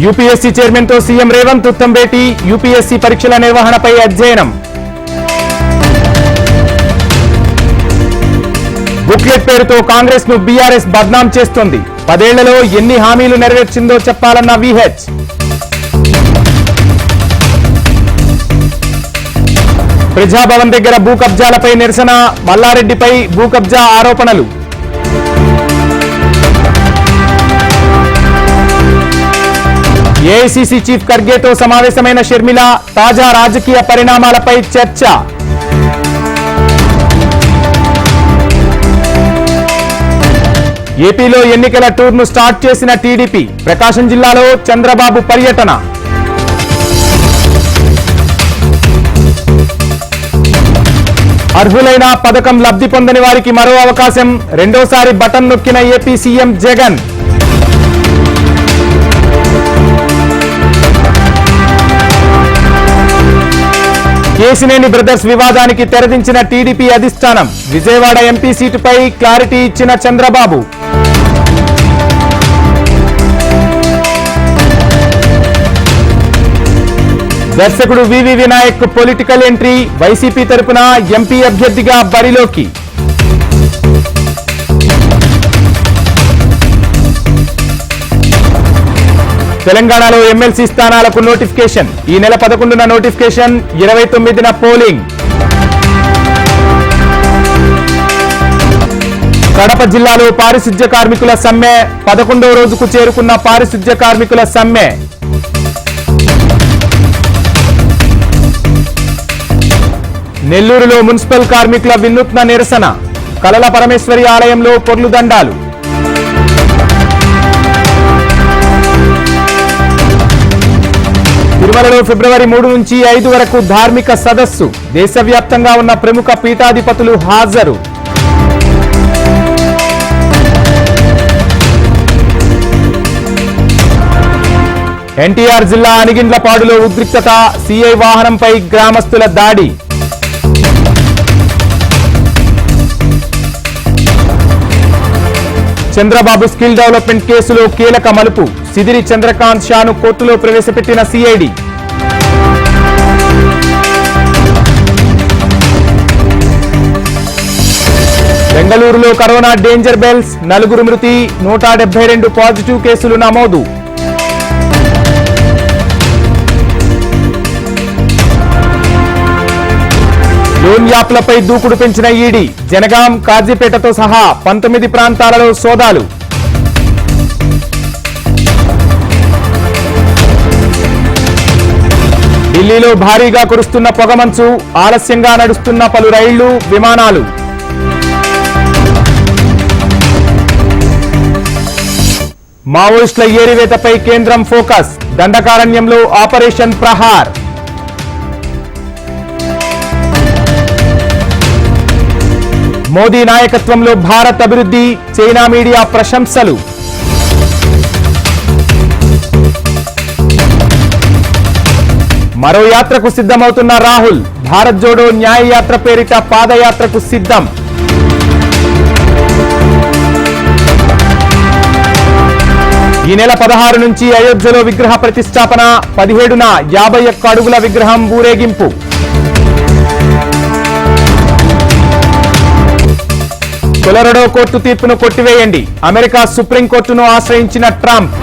UPSC chairman తో CM Revanth Uttam భేటీ, UPSC పరీక్షల నిర్వహణపై అధ్యయనం. బుక్లెట్ పేరుతో కాంగ్రెస్ ను బీఆర్ఎస్ బద్నాం చేస్తోంది. 10 ఏళ్లలో ఎన్ని హామీలు నెరవేర్చిందో చెప్పాలన్న విహెచ్. ప్రజాభవన్ దగ్గర భూ కబ్జాలపై నిరసన, మల్లారెడ్డిపై భూ కబ్జా ఆరోపణలు. ఏఐసీసీ చీఫ్ ఖర్గేతో సమావేశమైన షర్మిల, తాజా రాజకీయ పరిణామాలపై చర్చ. ఏపీలో ఎన్నికల టూర్ను స్టార్ట్ చేసిన టీడీపీ, ప్రకాశం జిల్లాలో చంద్రబాబు పర్యటన. అర్హులైన పథకం లబ్ధి పొందని వారికి మరో అవకాశం, రెండోసారి బటన్ నొక్కిన AP CM Jagan. Kesineni brothers వివాదానికి తెరదించిన టీడీపీ అధిష్టానం, విజయవాడ ఎంపీ సీటుపై క్లారిటీ ఇచ్చిన చంద్రబాబు. దర్శకుడు వివి వినాయక్ పొలిటికల్ ఎంట్రీ, వైసీపీ తరపున ఎంపీ అభ్యర్థిగా బరిలోకి. తెలంగాణలో ఎమ్మెల్సీ స్థానాలకు నోటిఫికేషన్, ఈ నెల 11న నోటిఫికేషన్, 29న పోలింగ్. కడప జిల్లాలో పారిశుధ్య కార్మికుల సమ్మె, 11వ రోజుకు చేరుకున్న పారిశుధ్య కార్మికుల సమ్మె. నెల్లూరులో మున్సిపల్ కార్మికుల వినూత్న నిరసన, కలల పరమేశ్వరి ఆలయంలో పొర్లు దండాలు. తిరుమలలో ఫిబ్రవరి 3 నుంచి 5 వరకు ధార్మిక సదస్సు, దేశవ్యాప్తంగా ఉన్న ప్రముఖ పీఠాధిపతులు హాజరు. ఎన్టీఆర్ జిల్లా అనిగిండ్లపాడులో ఉద్రిక్తత, సీఐ వాహనంపై గ్రామస్తుల దాడి. చంద్రబాబు స్కిల్ డెవలప్మెంట్ కేసులో కీలక మలుపు, సిదిరి చంద్రకాంత్ షాను కోర్టులో ప్రవేశపెట్టిన సిఐడి. బెంగళూరులో కరోనా డేంజర్ బెల్స్, 4 మృతి, 172 పాజిటివ్ కేసులు నమోదు. లోన్ యాప్లపై దూకుడు పెంచిన ఈడీ, జనగాం, కాజీపేటతో సహా 19 ప్రాంతాలలో సోదాలు. ఢిల్లీలో భారీగా కురుస్తున్న పొగమంచు, ఆలస్యంగా నడుస్తున్న పలు రైళ్లు, విమానాలు. మావోయిస్టుల ఏరివేతపై కేంద్రం ఫోకస్, దండకారణ్యంలో ఆపరేషన్ ప్రహార్. మోదీ నాయకత్వంలో భారత్ అభివృద్ధి, చైనా మీడియా ప్రశంసలు. మరో యాత్రకు సిద్ధమవుతున్న రాహుల్, భారత్ జోడో న్యాయ యాత్ర పేరిట పాదయాత్రకు సిద్ధం. ఈ నెల 16 నుంచి అయోధ్యలో విగ్రహ ప్రతిష్టాపన, 17న 51 అడుగుల విగ్రహం ఊరేగింపు. కొలరాడో కోర్టు తీర్పును కొట్టివేయండి, అమెరికా సుప్రీంకోర్టును ఆశ్రయించిన ట్రంప్.